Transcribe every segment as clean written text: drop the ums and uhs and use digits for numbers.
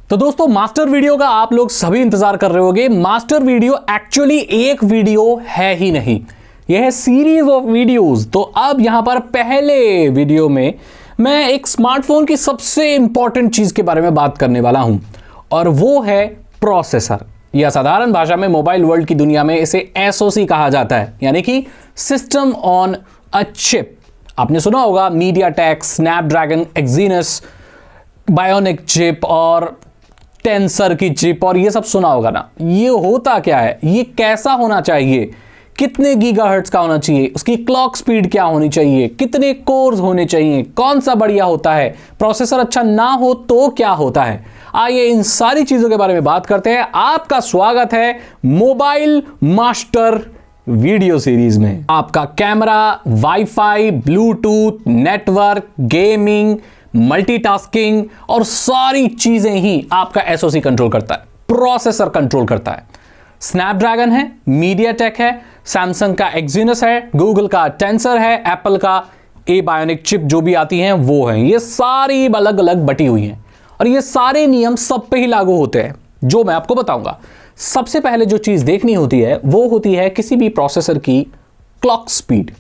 तो दोस्तों master video का आप लोग सभी इंतजार कर रहे होंगे। मास्टर वीडियो एक्चुअली एक वीडियो है ही नहीं, यह है सीरीज ऑफ वीडियोस। तो अब यहां पर पहले वीडियो में मैं एक स्मार्टफोन की सबसे इंपॉर्टेंट चीज के बारे में बात करने वाला हूं और वो है प्रोसेसर, या साधारण भाषा में मोबाइल वर्ल्ड की दुनिया में इसे एसओसी कहा जाता है, यानी कि सिस्टम ऑन अ चिप। आपने सुना होगा मीडियाटेक, स्नैपड्रैगन, एक्जीनस, बायोनिक चिप और टेंसर की चिप, और ये सब सुना होगा ना। ये होता क्या है, ये कैसा होना चाहिए, कितने गीगाहर्ट्ज का होना चाहिए, उसकी क्लॉक स्पीड क्या होनी चाहिए, कितने कोर्स होने चाहिए, कौन सा बढ़िया होता है, प्रोसेसर अच्छा ना हो तो क्या होता है। आइए इन सारी चीजों के बारे में बात करते हैं। आपका स्वागत है मोबाइल मास्टर वीडियो सीरीज में। आपका camera, wifi, Bluetooth, network, gaming, multitasking और सारी चीजें ही आपका एसओसी कंट्रोल करता है, प्रोसेसर कंट्रोल करता है। स्नैपड्रैगन है, मीडियाटेक है, सैमसंग का एक्जीनस है, गूगल का टेंसर है, एप्पल का ए बायोनिक चिप जो भी आती हैं वो है। ये सारी अलग अलग बटी हुई हैं और ये सारे नियम सब पे ही लागू होते हैं जो मैं आपको बताऊंगा। सबसे पहले जो चीज देखनी होती है वो होती है किसी भी प्रोसेसर की क्लॉक स्पीड।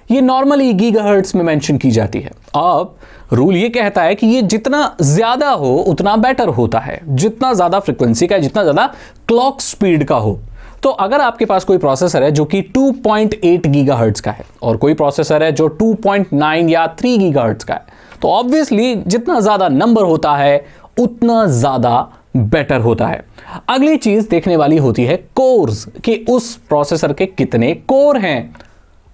ये नॉर्मली गीगाहर्ट्ज में मेंशन की जाती है। अब रूल ये कहता है कि ये जितना ज्यादा हो उतना बेटर होता है, जितना ज्यादा फ्रीक्वेंसी का, जितना ज्यादा क्लॉक स्पीड का हो। तो अगर आपके पास कोई प्रोसेसर है जो कि 2.8 गीगाहर्ट्ज का है और कोई प्रोसेसर है जो 2.9 या 3 गीगाहर्ट्ज का है, तो ऑब्वियसली जितना ज्यादा नंबर होता है उतना ज्यादा बेटर होता है। अगली चीज देखने वाली होती है कोर्स, कि उस प्रोसेसर के कितने कोर हैं,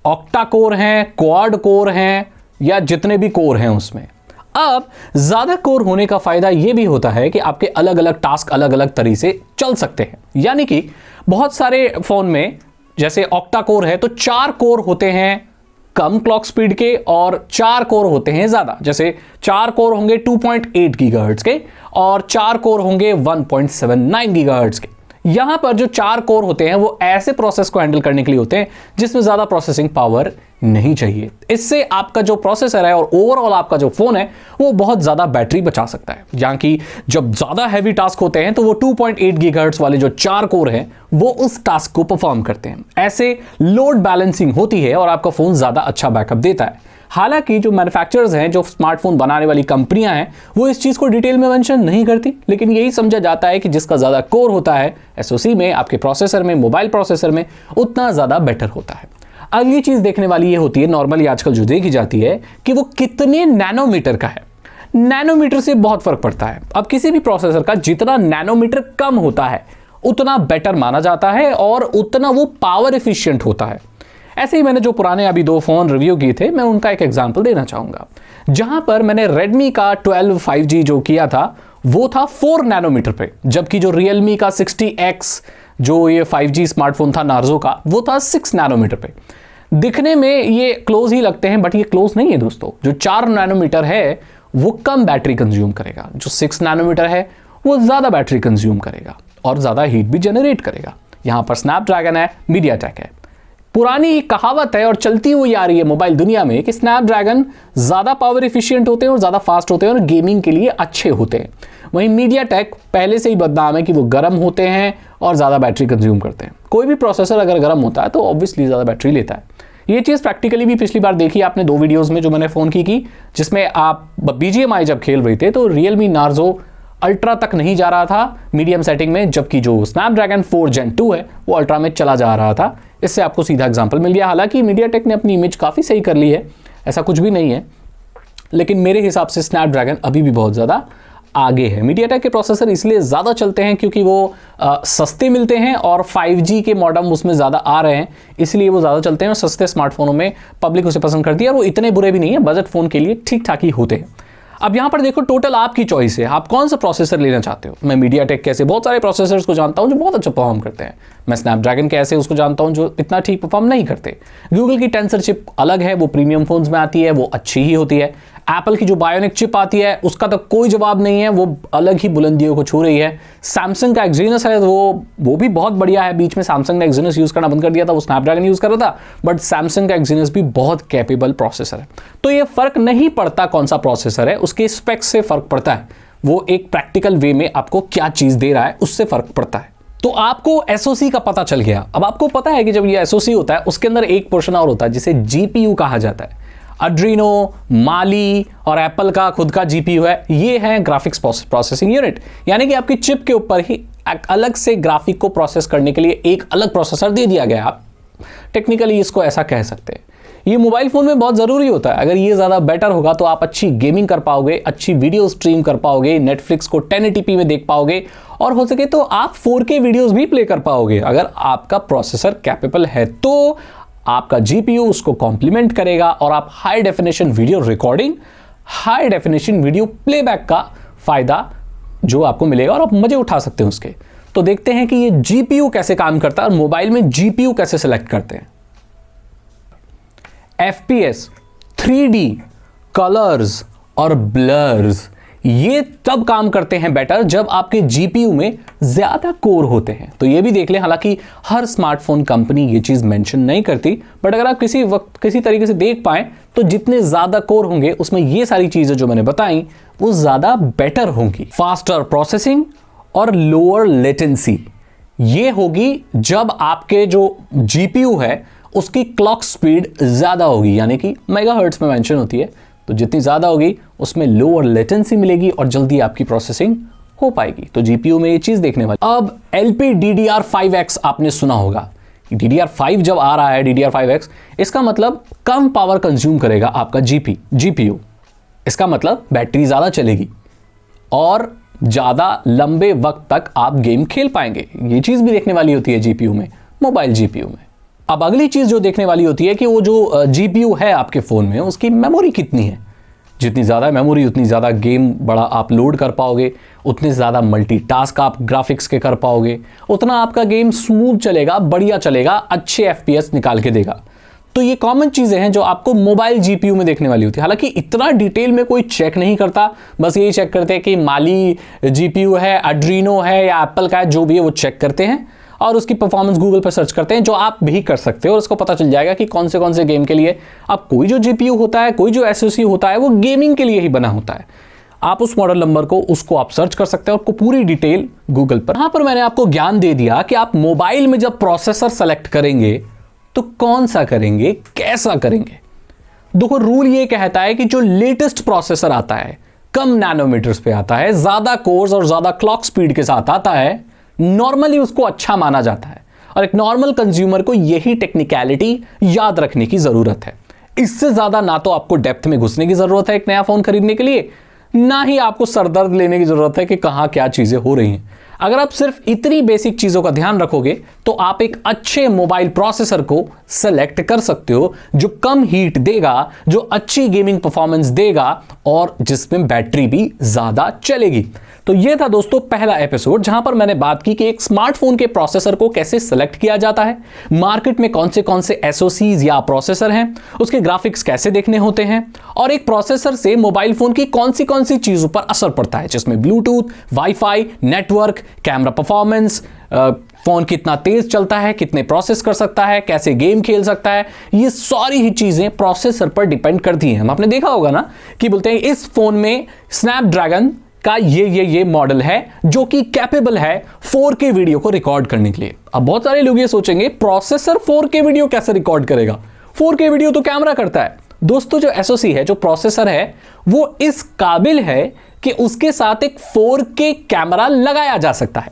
ऑक्टा कोर हैं, क्वाड कोर हैं, या जितने भी कोर हैं उसमें। अब ज्यादा कोर होने का फायदा यह भी होता है कि आपके अलग अलग टास्क अलग अलग तरीके से चल सकते हैं। यानी कि बहुत सारे फोन में जैसे ऑक्टा कोर है तो 4 कोर होते हैं कम क्लॉक स्पीड के और 4 कोर होते हैं ज्यादा। जैसे 4 कोर होंगे 2.8 गीगाहर्ट्ज के और 4 कोर होंगे 1.79 गीगाहर्ट्ज के। यहां पर जो 4 कोर होते हैं वो ऐसे प्रोसेस को हैंडल करने के लिए होते हैं जिसमें ज्यादा प्रोसेसिंग पावर नहीं चाहिए। इससे आपका जो प्रोसेसर है और ओवरऑल आपका जो फोन है वो बहुत ज्यादा बैटरी बचा सकता है। जहां कि जब ज्यादा हैवी टास्क होते हैं तो वो 2.8 गीगाहर्ट्ज वाले जो 4 कोर हैं वो उस टास्क को परफॉर्म करते हैं। ऐसे लोड बैलेंसिंग होती है और आपका फोन ज्यादा अच्छा बैकअप देता है। हालांकि जो मैन्युफैक्चरर्स हैं, जो स्मार्टफोन बनाने वाली कंपनियां हैं, वो इस चीज को डिटेल में मेंशन नहीं करती, लेकिन यही समझा जाता है कि जिसका ज्यादा कोर होता है एसओसी में, आपके प्रोसेसर में, मोबाइल प्रोसेसर में, उतना ज्यादा बेटर होता है। अगली चीज देखने वाली ये होती है, नॉर्मली आजकल जो देखी जाती है, कि वो कितने नैनोमीटर का है। नैनोमीटर से बहुत फर्क पड़ता है। अब किसी भी प्रोसेसर का जितना नैनोमीटर कम होता है उतना बेटर माना जाता है और उतना वो पावर एफिशिएंट होता है। ऐसे ही मैंने जो पुराने अभी 2 फोन रिव्यू किए थे, मैं उनका एक एग्जांपल देना चाहूंगा। जहां पर मैंने Redmi का 12 5G जो किया था वो था 4 नैनोमीटर पे, जबकि जो Realme का 60X जो ये 5G स्मार्टफोन था नार्जो का, वो था 6 नैनोमीटर पे। दिखने में ये क्लोज ही लगते हैं बट ये क्लोज नहीं है दोस्तों। जो 4 नैनोमीटर है वो कम बैटरी कंज्यूम करेगा, जो 6 नैनोमीटर है वो ज्यादा बैटरी कंज्यूम करेगा और ज्यादा हीट भी जनरेट करेगा। यहां पर स्नैपड्रैगन है, मीडियाटेक है। पुरानी कहावत है और चलती हुई आ रही है मोबाइल दुनिया में कि स्नैपड्रैगन ज्यादा पावर एफिशिएंट होते हैं और ज्यादा फास्ट होते हैं और गेमिंग के लिए अच्छे होते हैं। वहीं मीडियाटेक पहले से ही बदनाम है कि वो गर्म होते हैं और ज्यादा बैटरी कंज्यूम करते हैं। कोई भी प्रोसेसर अगर गर्म होता है तो ऑब्वियसली ज्यादा बैटरी लेता है। ये चीज प्रैक्टिकली भी पिछली बार देखी आपने 2 वीडियोस में जो मैंने फोन की, जिसमें आप BGMI जब खेल रहे थे तो Realme Narzo अल्ट्रा तक नहीं जा रहा था मीडियम सेटिंग में, जबकि जो स्नैपड्रैगन 4 Gen 2 है वो अल्ट्रा में चला जा रहा था। इससे आपको सीधा एग्जांपल मिल गया। हालांकि मीडियाटेक ने अपनी इमेज काफ़ी सही कर ली है, ऐसा कुछ भी नहीं है, लेकिन मेरे हिसाब से स्नैपड्रैगन अभी भी बहुत ज़्यादा आगे है। मीडियाटेक के प्रोसेसर इसलिए ज़्यादा चलते हैं क्योंकि वो सस्ते मिलते हैं और 5G के मॉडम उसमें ज़्यादा आ रहे हैं, इसलिए वो ज़्यादा चलते हैं और सस्ते स्मार्टफोनों में पब्लिक उसे पसंद करती है और वो इतने बुरे भी नहीं है, बजट फ़ोन के लिए ठीक ठाक ही होते हैं। अब यहां पर देखो, टोटल आपकी चॉइस है, आप कौन सा प्रोसेसर लेना चाहते हो। मैं मीडियाटेक के ऐसे बहुत सारे प्रोसेसर्स को जानता हूं जो बहुत अच्छा परफॉर्म करते हैं। मैं स्नैपड्रैगन के ऐसे उसको जानता हूं जो इतना ठीक परफॉर्म नहीं करते। गूगल की टेंसर चिप अलग है, वो प्रीमियम फोन्स में आती है, वो अच्छी ही होती है। एप्पल की जो बायोनिक चिप आती है उसका तो कोई जवाब नहीं है, वो अलग ही बुलंदियों को छू रही है। सैमसंग का एक्जीनस है वो भी बहुत बढ़िया है। बीच में सैमसंग ने एक्जीनस यूज करना बंद कर दिया था, वो स्नैपड्रैगन यूज कर रहा था, बट सैमसंग का एक्जीनस भी बहुत कैपेबल प्रोसेसर है। तो ये फर्क नहीं पड़ता कौन सा प्रोसेसर है, उसके स्पेक्स से फर्क पड़ता है। वो एक प्रैक्टिकल वे में आपको क्या चीज दे रहा है उससे फर्क पड़ता है। तो आपको एसओसी का पता चल गया। अब आपको पता है कि जब ये एसओसी होता है उसके अंदर एक पोर्शन और होता है जिसे जीपीयू कहा जाता है। अड्रीनो, माली और एप्पल का खुद का जीपीयू है, ये है ग्राफिक्स प्रोसेसिंग यूनिट, यानी कि आपकी चिप के ऊपर ही अलग से ग्राफिक को प्रोसेस करने के लिए एक अलग प्रोसेसर दे दिया गया। आप टेक्निकली इसको ऐसा कह सकते हैं। ये मोबाइल फोन में बहुत जरूरी होता है। अगर ये ज्यादा बेटर होगा तो आप अच्छी गेमिंग कर पाओगे, अच्छी वीडियो स्ट्रीम कर पाओगे, नेटफ्लिक्स को 1080p में देख पाओगे और हो सके तो आप 4K वीडियोस भी प्ले कर पाओगे। अगर आपका प्रोसेसर कैपेबल है तो आपका जीपीयू उसको कॉम्प्लीमेंट करेगा और आप high definition video recording, high definition video playback का फायदा जो आपको मिलेगा और आप मजे उठा सकते हैं उसके। तो देखते हैं कि ये जीपीयू कैसे काम करता है और मोबाइल में जीपीयू कैसे सिलेक्ट करते हैं। FPS, 3D, कलर्स और ब्लर्स ये तब काम करते हैं बेटर जब आपके जीपीयू में ज्यादा कोर होते हैं। तो ये भी देख लें, हालांकि हर स्मार्टफोन कंपनी ये चीज मेंशन नहीं करती, बट अगर आप किसी वक्त किसी तरीके से देख पाए तो जितने ज्यादा कोर होंगे उसमें ये सारी चीजें जो मैंने बताई वो ज्यादा बेटर होंगी। फास्टर प्रोसेसिंग और लोअर लेटेंसी ये होगी जब आपके जो जीपीयू है उसकी क्लॉक स्पीड ज्यादा होगी, यानी कि मेगाहर्ट्ज में मेंशन होती है। तो जितनी ज्यादा होगी उसमें लोअर लेटेंसी मिलेगी और जल्दी आपकी प्रोसेसिंग हो पाएगी। तो जीपीयू में ये चीज देखने वाली। अब LPDDR5X आपने सुना होगा। DDR5 जब आ रहा है, DDR5X, इसका मतलब कम पावर कंज्यूम करेगा आपका जीपीयू। इसका मतलब बैटरी ज्यादा चलेगी और ज्यादा लंबे वक्त तक आप गेम खेल पाएंगे। ये चीज भी देखने वाली होती है जीपीयू में, मोबाइल जीपीयू में। अब अगली चीज जो देखने वाली होती है कि वो जो जीपीयू है आपके फोन में उसकी मेमोरी कितनी है। जितनी ज्यादा मेमोरी उतनी ज्यादा गेम बड़ा आप लोड कर पाओगे, उतने ज्यादा मल्टीटास्क आप ग्राफिक्स के कर पाओगे, उतना आपका गेम स्मूथ चलेगा, बढ़िया चलेगा, अच्छे एफपीएस निकाल के देगा। तो ये कॉमन चीजें हैं जो आपको मोबाइल जीपीयू में देखने वाली होती है। हालांकि इतना डिटेल में कोई चेक नहीं करता, बस यही चेक करते हैं कि माली जीपीयू है, अड्रीनो है या एप्पल का है, जो भी है वो चेक करते हैं और उसकी परफॉर्मेंस गूगल पर सर्च करते हैं, जो आप भी कर सकते हो और उसको पता चल जाएगा कि कौन से गेम के लिए। अब कोई जो जीपीयू होता है, कोई जो एसओसी होता है वो गेमिंग के लिए ही बना होता है। आप उस मॉडल नंबर को उसको आप सर्च कर सकते हैं और पूरी डिटेल गूगल पर। यहां पर मैंने आपको ज्ञान दे दिया कि आप मोबाइल में जब प्रोसेसर सेलेक्ट करेंगे तो कौन सा करेंगे, कैसा करेंगे। देखो, रूल ये कहता है कि जो लेटेस्ट प्रोसेसर आता है, कम नैनोमीटर्स पे आता है, ज्यादा कोर्स और ज्यादा क्लॉक स्पीड के साथ आता है, नॉर्मली उसको अच्छा माना जाता है और एक नॉर्मल कंज्यूमर को यही टेक्निकलिटी याद रखने की जरूरत है। इससे ज्यादा ना तो आपको डेप्थ में घुसने की जरूरत है एक नया फोन खरीदने के लिए, ना ही आपको सरदर्द लेने की जरूरत है कि कहां क्या चीजें हो रही हैं। अगर आप सिर्फ इतनी बेसिक चीजों का ध्यान रखोगे तो आप एक अच्छे मोबाइल प्रोसेसर को सेलेक्ट कर सकते हो जो कम हीट देगा, जो अच्छी गेमिंग परफॉर्मेंस देगा और जिसमें बैटरी भी ज्यादा चलेगी। तो यह था दोस्तों पहला एपिसोड जहां पर मैंने बात की कि एक स्मार्टफोन के प्रोसेसर को कैसे सेलेक्ट किया जाता है, मार्केट में कौन से एसओसीज या प्रोसेसर हैं, उसके ग्राफिक्स कैसे देखने होते हैं और एक प्रोसेसर से मोबाइल फोन की कौन सी चीजों पर असर पड़ता है, जिसमें Bluetooth, wifi, network, camera performance, phone कितना तेज चलता है, कितने प्रोसेस कर सकता है, कैसे गेम खेल सकता है, ये सारी ही चीजें प्रोसेसर पर डिपेंड करती हैं। आपने देखा होगा ना कि बोलते हैं इस फोन में स्नैपड्रैगन का ये मॉडल है जो कि कैपेबल है 4K वीडियो को रिकॉर्ड करने के लिए। अब बहुत सारे लोग ये सोचेंगे प्रोसेसर 4K वीडियो कैसे रिकॉर्ड करेगा, 4K वीडियो तो कैमरा करता है। दोस्तों, जो एसओसी है, जो प्रोसेसर है, वो इस काबिल है कि उसके साथ एक 4K कैमरा लगाया जा सकता है।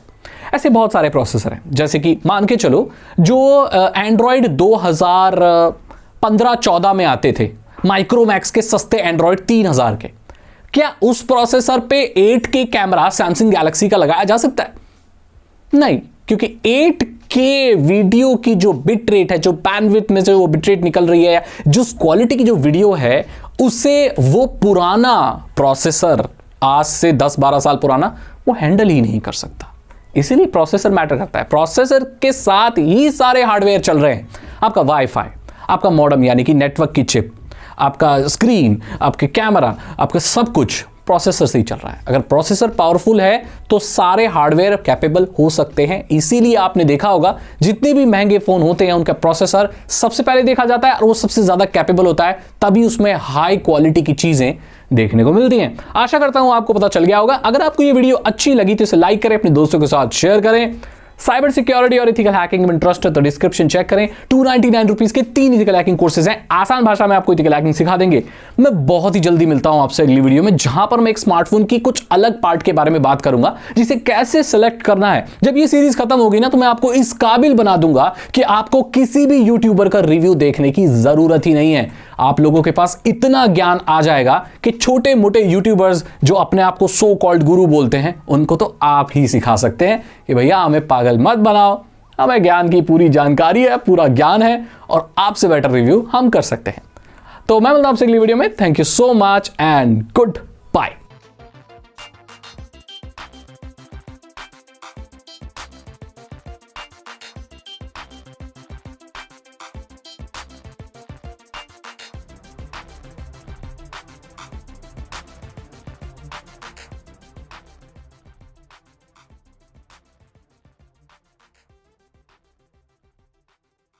ऐसे बहुत सारे प्रोसेसर हैं, जैसे कि मान के चलो जो एंड्रॉयड 2015-14 में आते थे, माइक्रोमैक्स के सस्ते एंड्रॉयड 3000 के, क्या उस प्रोसेसर पे 8K कैमरा सैमसंग गैलेक्सी का लगाया जा सकता है? नहीं, क्योंकि 8K वीडियो की जो बिट रेट है, जो बैंडविड्थ में से वो बिट रेट निकल रही है, जिस क्वालिटी की जो वीडियो है, उसे वो पुराना प्रोसेसर, आज से 10-12 साल पुराना, वो हैंडल ही नहीं कर सकता। इसीलिए प्रोसेसर मैटर करता है। प्रोसेसर के साथ ही सारे हार्डवेयर चल रहे हैं। आपका वाईफाई, आपका मॉडेम यानी कि नेटवर्क की चिप, आपका स्क्रीन, आपके कैमरा, आपका सब कुछ प्रोसेसर से ही चल रहा है। अगर प्रोसेसर पावरफुल है तो सारे हार्डवेयर कैपेबल हो सकते हैं। इसीलिए आपने देखा होगा जितने भी महंगे फोन होते हैं उनका प्रोसेसर सबसे पहले देखा जाता है और वो सबसे ज्यादा कैपेबल होता है, तभी उसमें हाई क्वालिटी की चीजें देखने को मिलती हैं। आशा करता हूं आपको पता चल गया होगा। अगर आपको ये वीडियो अच्छी लगी तो इसे लाइक करें, अपने दोस्तों के साथ शेयर करें। साइबर सिक्योरिटी और इथिकल हैकिंग में इंटरेस्ट है तो डिस्क्रिप्शन चेक करें। 299 रुपीज के 3 इथिकल हैकिंग कोर्सेज हैं, आसान भाषा में आपको इथिकल हैकिंग सिखा देंगे। मैं बहुत ही जल्दी मिलता हूं आपसे अगली वीडियो में, जहां पर मैं एक स्मार्टफोन की कुछ अलग पार्ट के बारे में बात करूंगा, जिसे कैसे सेलेक्ट करना है। जब ये सीरीज खत्म होगी ना तो मैं आपको इस काबिल बना दूंगा कि आपको किसी भी यूट्यूबर का रिव्यू देखने की जरूरत ही नहीं है। आप लोगों के पास इतना ज्ञान आ जाएगा कि छोटे मोटे यूट्यूबर्स जो अपने आप को सो कॉल्ड गुरु बोलते हैं उनको तो आप ही सिखा सकते हैं कि भैया हमें पागल मत बनाओ, हमें ज्ञान की पूरी जानकारी है, पूरा ज्ञान है और आपसे बेटर रिव्यू हम कर सकते हैं। तो मैं मिलता हूं आपसे अगली वीडियो में। Thank you so much and good